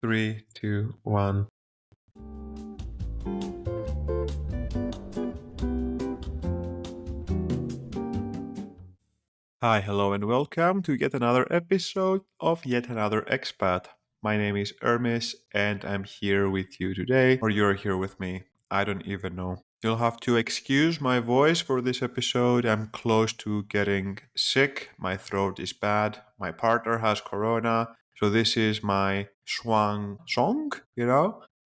Three, two, one. Hi, hello, and welcome to yet another episode of Yet Another Expat. My name is Hermes, and I'm here with you today, or you're here with me. I don't even know. You'll have to excuse my voice for this episode. I'm close to getting sick. My throat is bad. My partner has corona. So this is my swan song,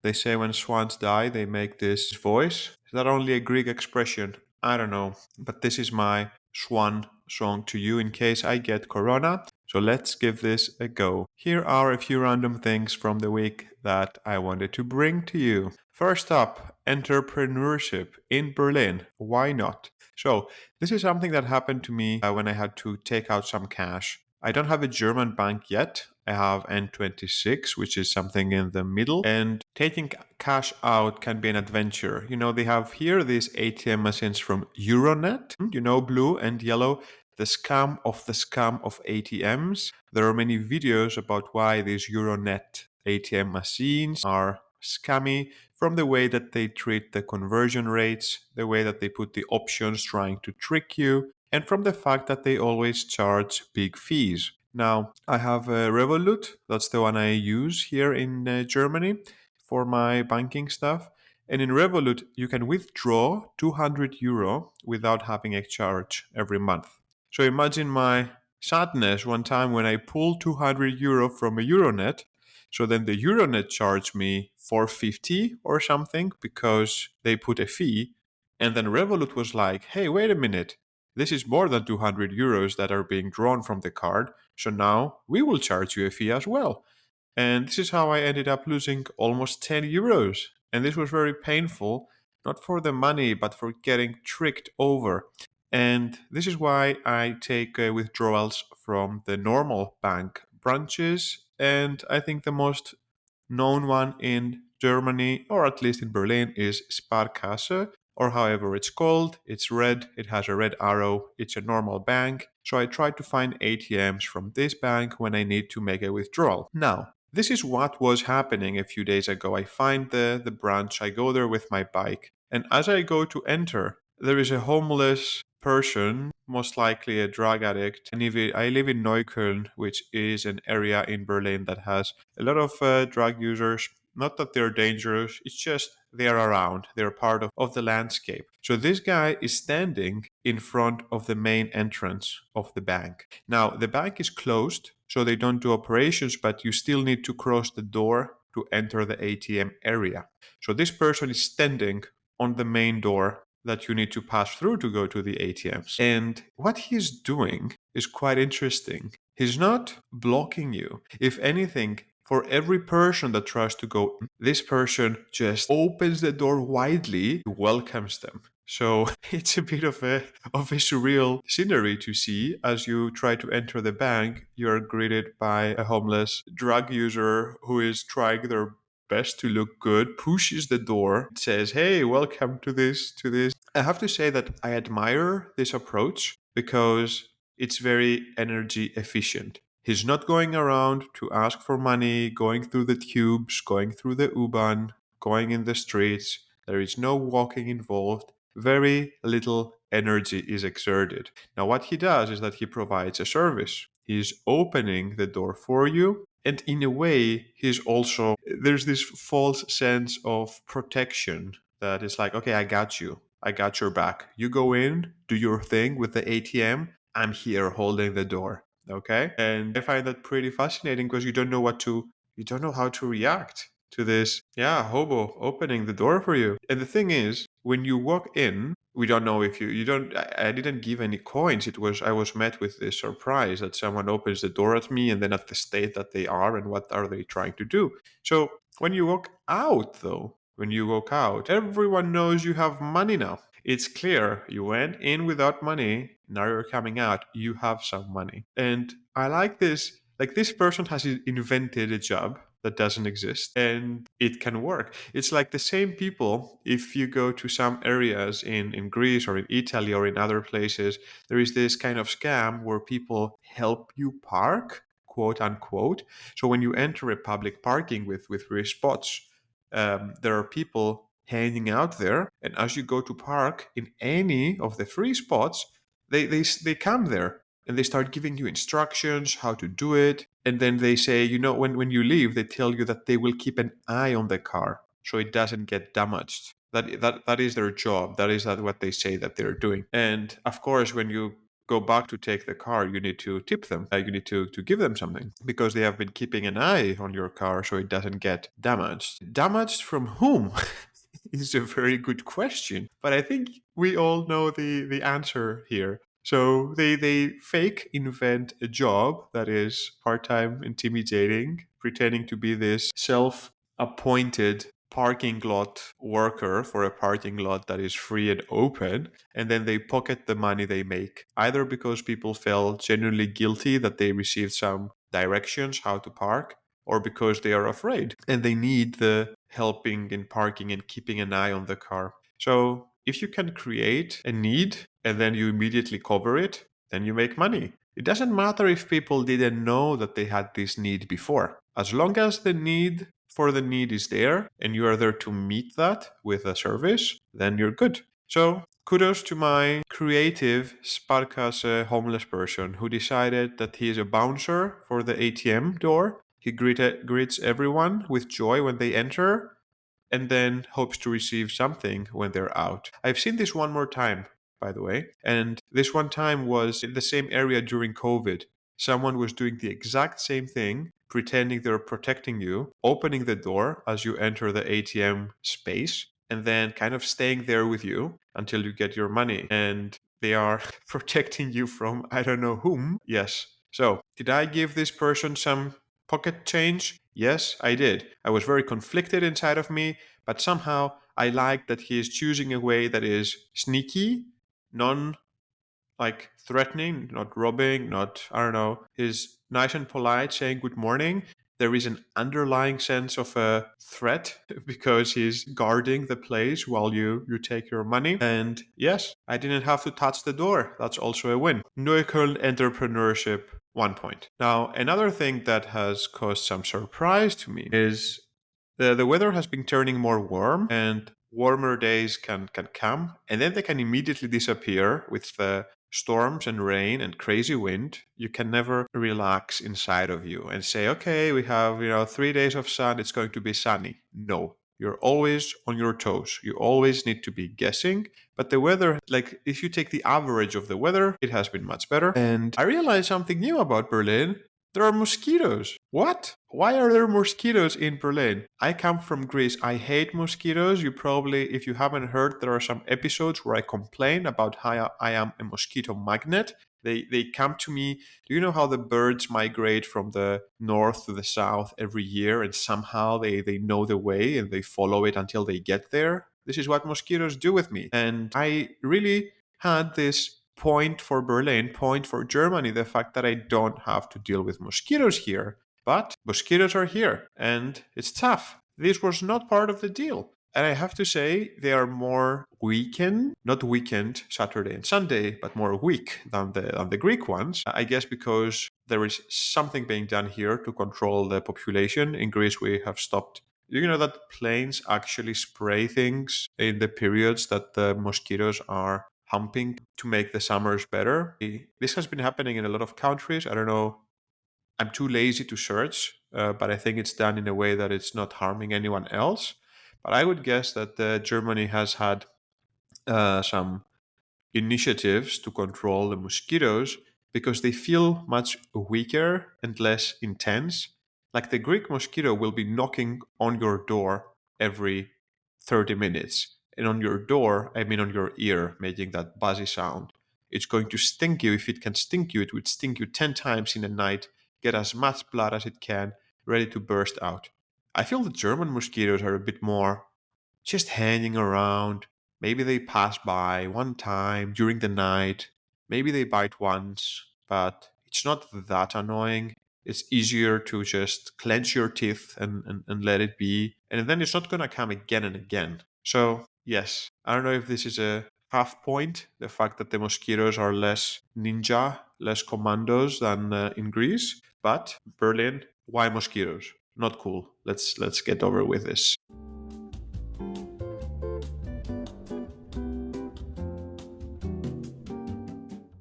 They say when swans die, they make this voice. Is that only a Greek expression? I don't know. But this is my swan song to you in case I get corona. So let's give this a go. Here are a few random things from the week that I wanted to bring to you. First up, entrepreneurship in Berlin. Why not? So, this is something that happened to me when I had to take out some cash. I don't have a German bank yet. I have N26, which is something in the middle. And taking cash out can be an adventure. They have here these ATM machines from Euronet, blue and yellow, the scam of ATMs. There are many videos about why these Euronet ATM machines are scammy, from the way that they treat the conversion rates, the way that they put the options trying to trick you, and from the fact that they always charge big fees. Now, I have a Revolut, that's the one I use here in Germany for my banking stuff. And in Revolut, you can withdraw 200 euro without having a charge every month. So imagine my sadness one time when I pulled 200 euro from a Euronet. So then the Euronet charged me 450 or something because they put a fee. And then Revolut was like, hey, wait a minute. This is more than 200 euros that are being drawn from the card. So now we will charge you a fee as well. And this is how I ended up losing almost 10 euros. And this was very painful, not for the money, but for getting tricked over. And this is why I take withdrawals from the normal bank branches. And I think the most known one in Germany, or at least in Berlin, is Sparkasse, or however it's called. It's red, it has a red arrow, it's a normal bank. So I try to find ATMs from this bank when I need to make a withdrawal. Now, this is what was happening a few days ago. I find the branch, I go there with my bike, and as I go to enter, there is a homeless person, most likely a drug addict. And I live in Neukölln, which is an area in Berlin that has a lot of drug users. Not that they're dangerous, it's just they're around, they're part of the landscape. So this guy is standing in front of the main entrance of the bank. Now, the bank is closed, so they don't do operations, but you still need to cross the door to enter the ATM area. So this person is standing on the main door that you need to pass through to go to the ATMs. And what he's doing is quite interesting. He's not blocking you. If anything, for every person that tries to go, this person just opens the door widely, welcomes them. So it's a bit of a surreal scenery to see as you try to enter the bank. You're greeted by a homeless drug user who is trying their best to look good, pushes the door, says, "Hey, welcome to this." I have to say that I admire this approach because it's very energy efficient. He's not going around to ask for money, going through the tubes, going through the U-Bahn, going in the streets. There is no walking involved. Very little energy is exerted. Now, what he does is that he provides a service. He's opening the door for you. And in a way, there's this false sense of protection that is like, okay, I got you. I got your back. You go in, do your thing with the ATM. I'm here holding the door. Okay. And I find that pretty fascinating because you don't know how to react to this, yeah, hobo opening the door for you. And the thing is, when you walk in, we don't know if you don't, I didn't give any coins. I was met with this surprise that someone opens the door at me and then at the state that they are and what are they trying to do. So when you walk out, though, when you walk out, everyone knows you have money now. It's clear you went in without money. Now you're coming out. You have some money. And I like this. Like this person has invented a job that doesn't exist and it can work. It's like the same people. If you go to some areas in Greece or in Italy or in other places, there is this kind of scam where people help you park quote unquote. So when you enter a public parking with free spots, there are people hanging out there, and as you go to park in any of the free spots, they come there and they start giving you instructions how to do it. And then they say, when you leave, they tell you that they will keep an eye on the car so it doesn't get damaged. That is their job. That is that what they say that they're doing. And of course, when you go back to take the car, you need to tip them. You need to give them something because they have been keeping an eye on your car so it doesn't get damaged. Damaged from whom? Is a very good question. But I think we all know the answer here. So they fake invent a job that is part-time intimidating, pretending to be this self-appointed parking lot worker for a parking lot that is free and open, and then they pocket the money they make, either because people felt genuinely guilty that they received some directions how to park, or because they are afraid and they need the helping in parking and keeping an eye on the car. So if you can create a need and then you immediately cover it, then you make money. It doesn't matter if people didn't know that they had this need before. As long as the need for the need is there and you are there to meet that with a service, then you're good. So kudos to my creative Sparkasse homeless person who decided that he is a bouncer for the ATM door. He greets everyone with joy when they enter and then hopes to receive something when they're out. I've seen this one more time, by the way, and this one time was in the same area during COVID. Someone was doing the exact same thing, pretending they're protecting you, opening the door as you enter the ATM space, and then kind of staying there with you until you get your money. And they are protecting you from I don't know whom. Yes. So, did I give this person some pocket change? Yes, I did. I was very conflicted inside of me, but somehow I like that he is choosing a way that is sneaky, non like threatening, not robbing, not, I don't know, he's nice and polite saying good morning. There is an underlying sense of a threat because he's guarding the place while you take your money. And yes, I didn't have to touch the door. That's also a win. Neukölln entrepreneurship, 1 point. Now, another thing that has caused some surprise to me is the weather has been turning more warm, and warmer days can come and then they can immediately disappear with the storms and rain and crazy wind. You can never relax inside of you and say, okay, we have 3 days of sun, it's going to be sunny. No, you're always on your toes. You always need to be guessing. But the weather, like if you take the average of the weather, it has been much better. And I realized something new about Berlin. There are mosquitoes. What? Why are there mosquitoes in Berlin? I come from Greece. I hate mosquitoes. You probably, if you haven't heard, there are some episodes where I complain about how I am a mosquito magnet. They come to me. Do you know how the birds migrate from the north to the south every year and somehow they know the way and they follow it until they get there? This is what mosquitoes do with me. And I really had this point for Berlin, point for Germany, the fact that I don't have to deal with mosquitoes here. But mosquitoes are here and it's tough. This was not part of the deal. And I have to say, they are more not weekend, Saturday and Sunday, but more weak than the Greek ones. I guess because there is something being done here to control the population. In Greece, we have stopped. Do you know that planes actually spray things in the periods that the mosquitoes are humping to make the summers better? This has been happening in a lot of countries. I don't know. I'm too lazy to search, but I think it's done in a way that it's not harming anyone else. But I would guess that Germany has had some initiatives to control the mosquitoes because they feel much weaker and less intense. Like the Greek mosquito will be knocking on your door every 30 minutes. And on your door, I mean on your ear, making that buzzy sound. It's going to sting you. If it can sting you, it would sting you 10 times in a night, get as much blood as it can, ready to burst out. I feel the German mosquitoes are a bit more just hanging around. Maybe they pass by one time during the night. Maybe they bite once, but it's not that annoying. It's easier to just clench your teeth and let it be. And then it's not going to come again and again. So, yes, I don't know if this is a half point, the fact that the mosquitoes are less ninja, less commandos than in Greece. But Berlin, why mosquitoes? Not cool. Let's get over with this.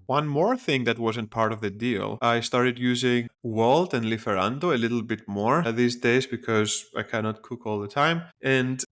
One more thing that wasn't part of the deal, I started using Walt and Lieferando a little bit more these days because I cannot cook all the time. And,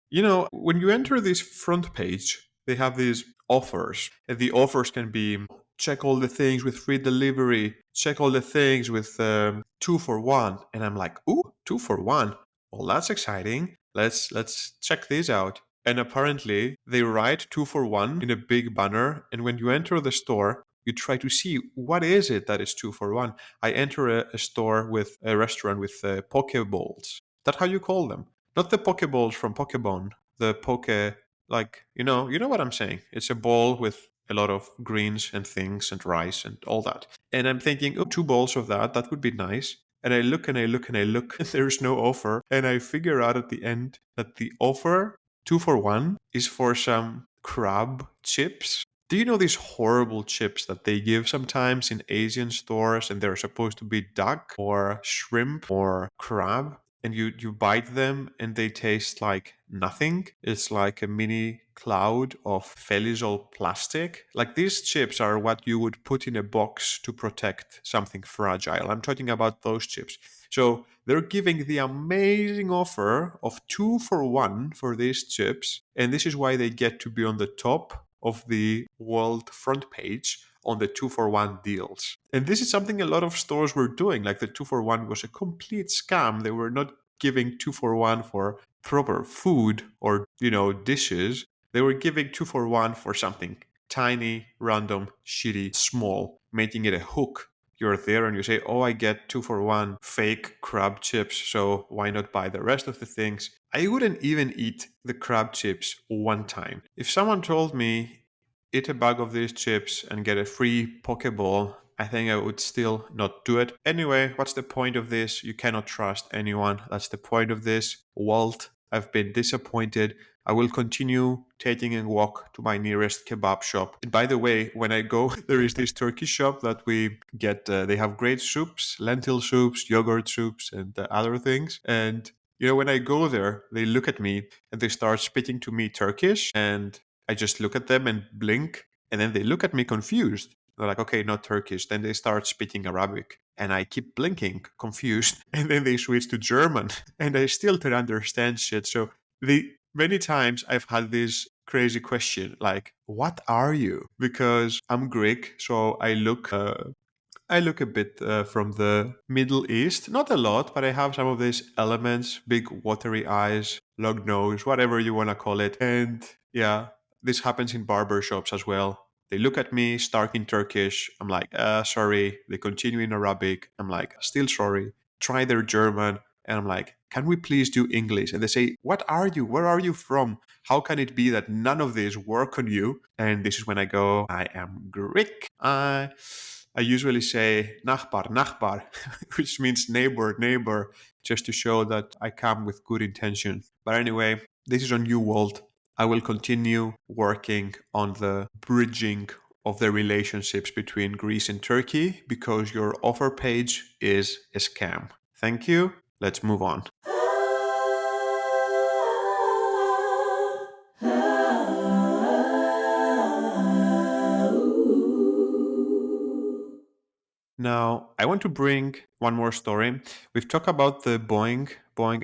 when you enter this front page, they have these offers. And the offers can be check all the things with free delivery, check all the things with 2 for 1. And I'm like, ooh, 2 for 1. Well, that's exciting. Let's check these out. And apparently, they write 2 for 1 in a big banner. And when you enter the store, you try to see what is it that is 2 for 1. I enter a store with a restaurant with pokeballs. That how you call them? Not the pokeballs from Pokemon. The poke, like you know what I'm saying. It's a ball with a lot of greens and things and rice and all that. And I'm thinking, oh, 2 balls of that. That would be nice. And I look and I look and I look, and there's no offer. And I figure out at the end that the offer 2 for 1 is for some crab chips. Do you know these horrible chips that they give sometimes in Asian stores and they're supposed to be duck or shrimp or crab? And you bite them and they taste like nothing. It's like a mini cloud of Felisol plastic. Like these chips are what you would put in a box to protect something fragile. I'm talking about those chips. So they're giving the amazing offer of 2 for 1 for these chips. And this is why they get to be on the top of the world front page on the 2 for 1 deals. And this is something a lot of stores were doing. Like the 2 for 1 was a complete scam. They were not giving 2 for 1 for proper food or, dishes. They were giving 2 for 1 for something tiny, random, shitty, small, making it a hook. You're there and you say, oh, I get 2 for 1 fake crab chips, so why not buy the rest of the things? I wouldn't even eat the crab chips one time. If someone told me, eat a bag of these chips and get a free Pokeball, I think I would still not do it. Anyway, what's the point of this? You cannot trust anyone. That's the point of this. Walt, I've been disappointed. I will continue taking a walk to my nearest kebab shop. And by the way, when I go, there is this Turkish shop that we get. They have great soups, lentil soups, yogurt soups, and other things. And when I go there, they look at me and they start speaking to me Turkish, and I just look at them and blink, and then they look at me confused. They're like, okay, not Turkish. Then they start speaking Arabic, and I keep blinking, confused, and then they switch to German, and I still don't understand shit. So many times I've had this crazy question like, what are you? Because I'm Greek, so I look a bit from the Middle East. Not a lot, but I have some of these elements: big watery eyes, long nose, whatever you want to call it. And yeah, this happens in barber shops as well. They look at me, start in Turkish. I'm like, sorry. They continue in Arabic. I'm like, still sorry. Try their German. And I'm like, can we please do English? And they say, what are you? Where are you from? How can it be that none of these work on you? And this is when I go, I am Greek. I usually say Nachbar, Nachbar, which means neighbor, neighbor, just to show that I come with good intention. But anyway, this is on you, Walt. I will continue working on the bridging of the relationships between Greece and Turkey because your offer page is a scam. Thank you. Let's move on. Now, I want to bring one more story. We've talked about the Boeing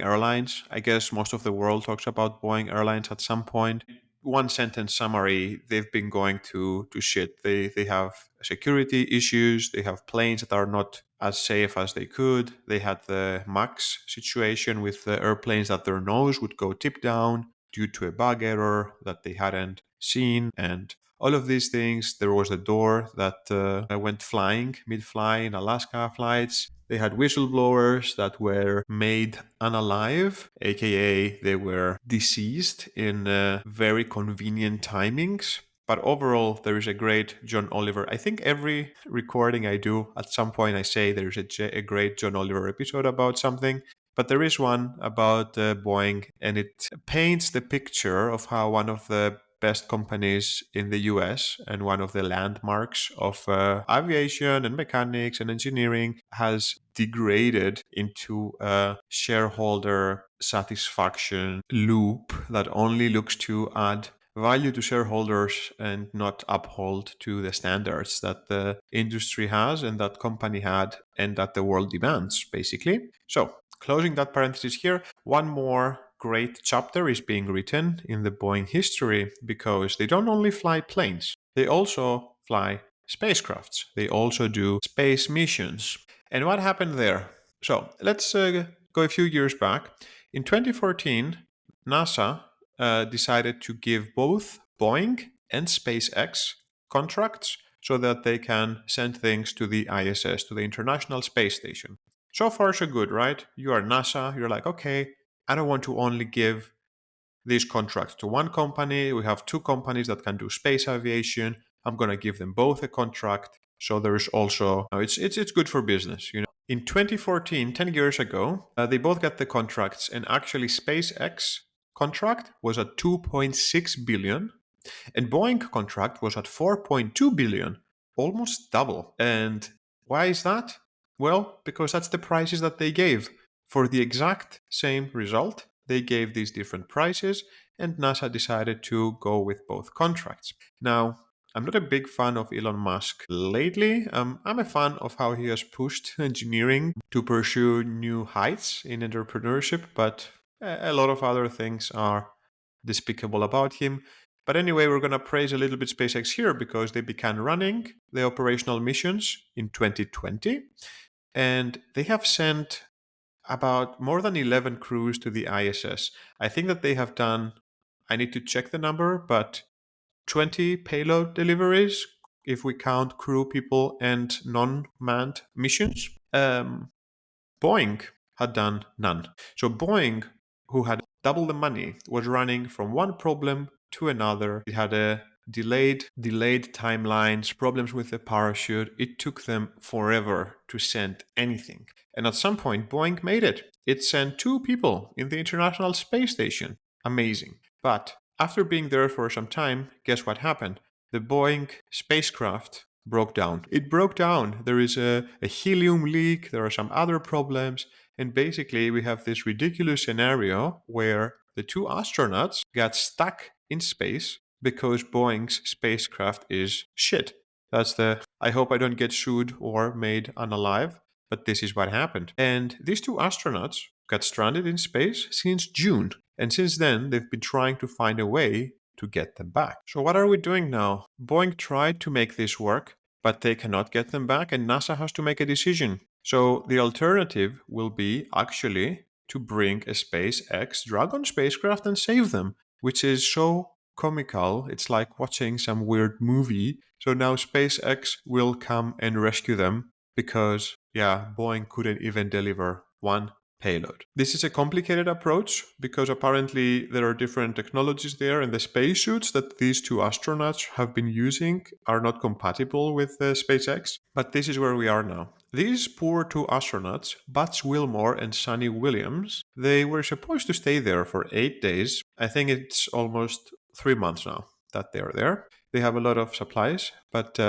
Airlines. I guess most of the world talks about Boeing Airlines at some point. One sentence summary, they've been going to shit. They have security issues. They have planes that are not as safe as they could. They had the MAX situation with the airplanes that their nose would go tip down due to a bug error that they hadn't seen. And all of these things. There was a door that went flying mid-fly in Alaska flights. They had whistleblowers that were made unalive, aka they were deceased in very convenient timings. But overall, there is a great John Oliver. I think every recording I do, at some point I say there's a great John Oliver episode about something. But there is one about Boeing, and it paints the picture of how one of the best companies in the US and one of the landmarks of aviation and mechanics and engineering, has degraded into a shareholder satisfaction loop that only looks to add value to shareholders and not uphold to the standards that the industry has and that company had and that the world demands, basically. So, closing that parenthesis here, one more great chapter is being written in the Boeing history because they don't only fly planes, they also fly spacecrafts. They also do space missions. And what happened there? So let's go a few years back. In 2014, NASA decided to give both Boeing and SpaceX contracts so that they can send things to the ISS, to the International Space Station. So far, so good, right? You are NASA. You're like, okay, I don't want to only give these contracts to one company. We have two companies that can do space aviation. I'm going to give them both a contract. So there is also, it's good for business, you know. In 2014, 10 years ago, they both got the contracts, and actually SpaceX contract was at 2.6 billion and Boeing contract was at 4.2 billion, almost double. And why is that? Well, because that's the prices that they gave for the exact same result. They gave these different prices, and NASA decided to go with both contracts. Now, I'm not a big fan of Elon Musk lately. I'm a fan of how he has pushed engineering to pursue new heights in entrepreneurship, but a lot of other things are despicable about him. But anyway, we're going to praise a little bit SpaceX here because they began running the operational missions in 2020, and they have sent about more than 11 crews to the ISS. I think that they have done, I need to check the number, but 20 payload deliveries if we count crew, people, and non-manned missions. Boeing had done none. So Boeing, who had double the money, was running from one problem to another. It had a delayed timelines, problems with the parachute. It took them forever to send anything. And at some point, Boeing made it. It sent two people in the International Space Station. Amazing. But after being there for some time, guess what happened? The Boeing spacecraft broke down. It broke down. There is a helium leak, there are some other problems, and basically we have this ridiculous scenario where the two astronauts got stuck in space because Boeing's spacecraft is shit. That's the, I hope I don't get sued or made unalive, but this is what happened. And these two astronauts got stranded in space since June. And since then, they've been trying to find a way to get them back. So what are we doing now? Boeing tried to make this work, but they cannot get them back, and NASA has to make a decision. So the alternative will be actually to bring a SpaceX Dragon spacecraft and save them, which is so comical. It's like watching some weird movie. So now SpaceX will come and rescue them because, yeah, Boeing couldn't even deliver one payload. This is a complicated approach because apparently there are different technologies there, and the spacesuits that these two astronauts have been using are not compatible with SpaceX. But this is where we are now. These poor two astronauts, Butch Wilmore and Sonny Williams, they were supposed to stay there for 8 days. I think it's almost 3 months now that they're there. They have a lot of supplies, but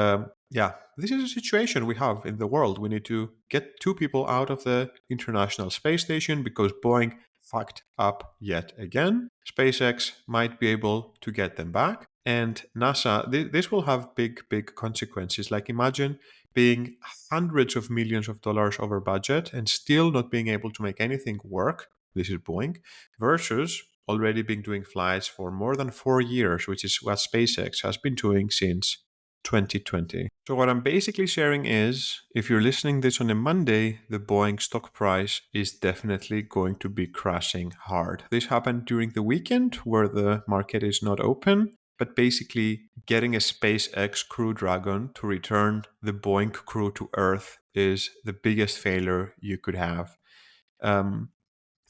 yeah, this is a situation we have in the world. We need to get two people out of the International Space Station because Boeing fucked up yet again. SpaceX might be able to get them back. And NASA, this will have big consequences. Like imagine being hundreds of millions of dollars over budget and still not being able to make anything work. This is Boeing versus already been doing flights for more than 4 years, which is what SpaceX has been doing since 2020. So what I'm basically sharing is, if you're listening this on a Monday, the Boeing stock price is definitely going to be crashing hard. This happened during the weekend where the market is not open, but basically getting a SpaceX Crew Dragon to return the Boeing crew to Earth is the biggest failure you could have.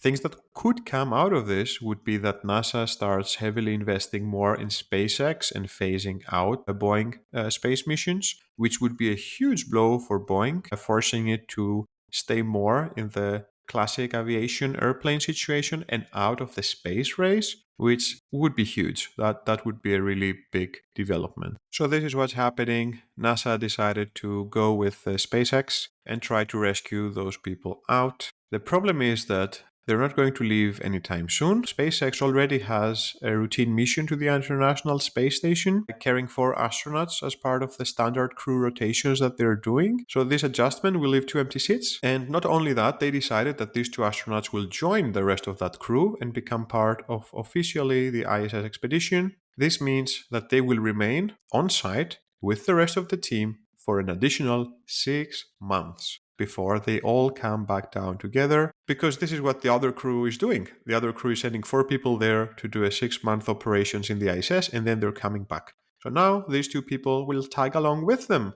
Things that could come out of this would be that NASA starts heavily investing more in SpaceX and phasing out the Boeing space missions, which would be a huge blow for Boeing, forcing it to stay more in the classic aviation airplane situation and out of the space race. which would be huge. That would be a really big development. So this is what's happening. NASA decided to go with SpaceX and try to rescue those people out. The problem is that they're not going to leave anytime soon. SpaceX already has a routine mission to the International Space Station, carrying 4 astronauts as part of the standard crew rotations that they're doing. So this adjustment will leave 2 empty seats. And not only that, they decided that these 2 astronauts will join the rest of that crew and become part of officially the ISS expedition. This means that they will remain on site with the rest of the team for an additional 6 months before they all come back down together, because this is what the other crew is doing. The other crew is sending 4 people there to do a 6-month operations in the ISS, and then they're coming back. So now these 2 people will tag along with them.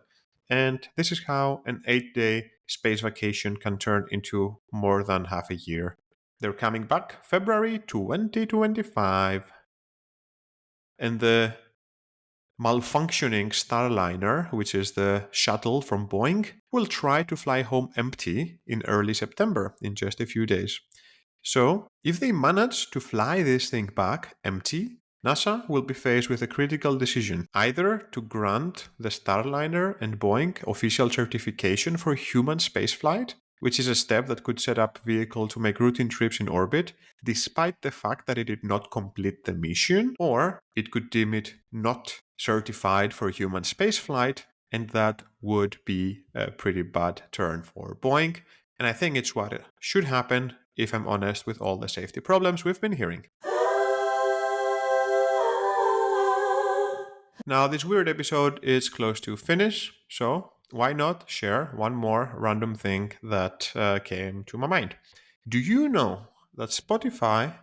And this is how an 8-day space vacation can turn into more than half a year. They're coming back February 2025. And the malfunctioning Starliner, which is the shuttle from Boeing, will try to fly home empty in early September, in just a few days. So, if they manage to fly this thing back empty, NASA will be faced with a critical decision, either to grant the Starliner and Boeing official certification for human spaceflight, which is a step that could set up vehicle to make routine trips in orbit, despite the fact that it did not complete the mission, or it could deem it not certified for human spaceflight, and that would be a pretty bad turn for Boeing. And I think it's what should happen, if I'm honest, with all the safety problems we've been hearing. Now, this weird episode is close to finish, so why not share one more random thing that came to my mind? Do you know that Spotify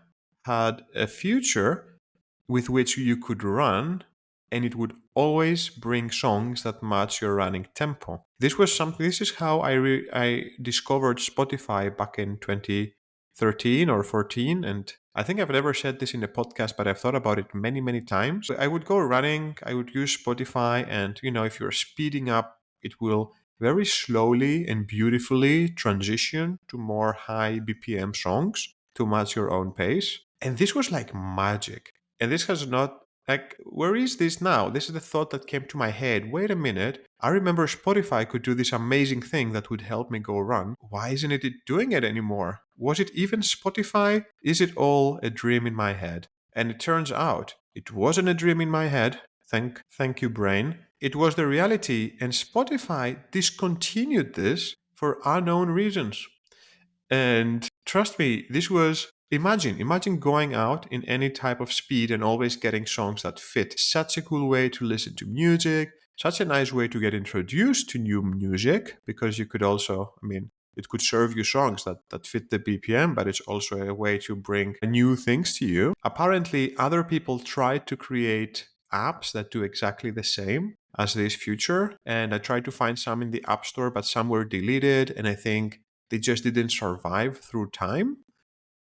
had a feature with which you could run, and it would always bring songs that match your running tempo? This is how I discovered Spotify back in 2013 or 14, and I think I've never said this in a podcast, but I've thought about it many times. I would go running, I would use Spotify, and if you're speeding up, it will very slowly and beautifully transition to more high BPM songs to match your own pace. And this was like magic. And this has not, like, where is this now? This is the thought that came to my head. Wait a minute. I remember Spotify could do this amazing thing that would help me go run. Why isn't it doing it anymore? Was it even Spotify? Is it all a dream in my head? And it turns out it wasn't a dream in my head. Thank you, brain. It was the reality, and Spotify discontinued this for unknown reasons. And trust me, this was imagine going out in any type of speed and always getting songs that fit. Such a cool way to listen to music, such a nice way to get introduced to new music, because you could also, it could serve you songs that fit the BPM, but it's also a way to bring new things to you. Apparently, other people tried to create apps that do exactly the same as this feature, and I tried to find some in the App Store, but some were deleted, and I think they just didn't survive through time.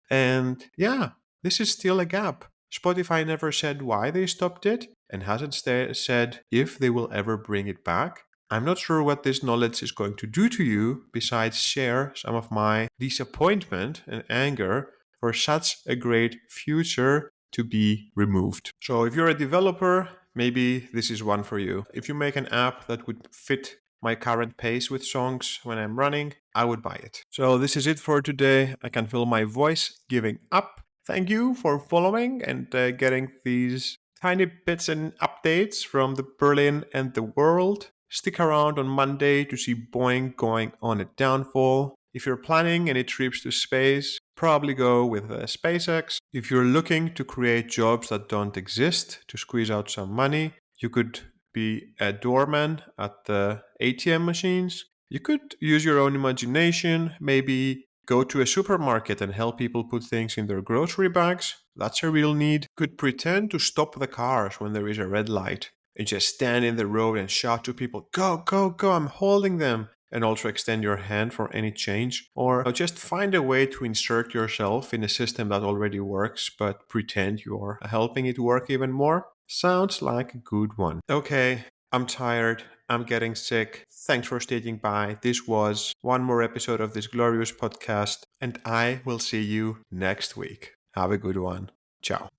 And yeah, this is still a gap. Spotify never said why they stopped it, and hasn't said if they will ever bring it back. I'm not sure what this knowledge is going to do to you, besides share some of my disappointment and anger for such a great future to be removed. So if you're a developer, maybe this is one for you. If you make an app that would fit my current pace with songs when I'm running, I would buy it. So this is it for today. I can feel my voice giving up. Thank you for following and getting these tiny bits and updates from the Berlin and the world. Stick around on Monday to see Boeing going on a downfall. If you're planning any trips to space, probably go with SpaceX. If you're looking to create jobs that don't exist to squeeze out some money, you could be a doorman at the ATM machines. You could use your own imagination, maybe go to a supermarket and help people put things in their grocery bags. That's a real need. Could pretend to stop the cars when there is a red light and just stand in the road and shout to people, go, go, go, I'm holding them. And also extend your hand for any change. Or just find a way to insert yourself in a system that already works, but pretend you're helping it work even more. Sounds like a good one. Okay, I'm tired. I'm getting sick. Thanks for staying by. This was one more episode of this glorious podcast, and I will see you next week. Have a good one. Ciao.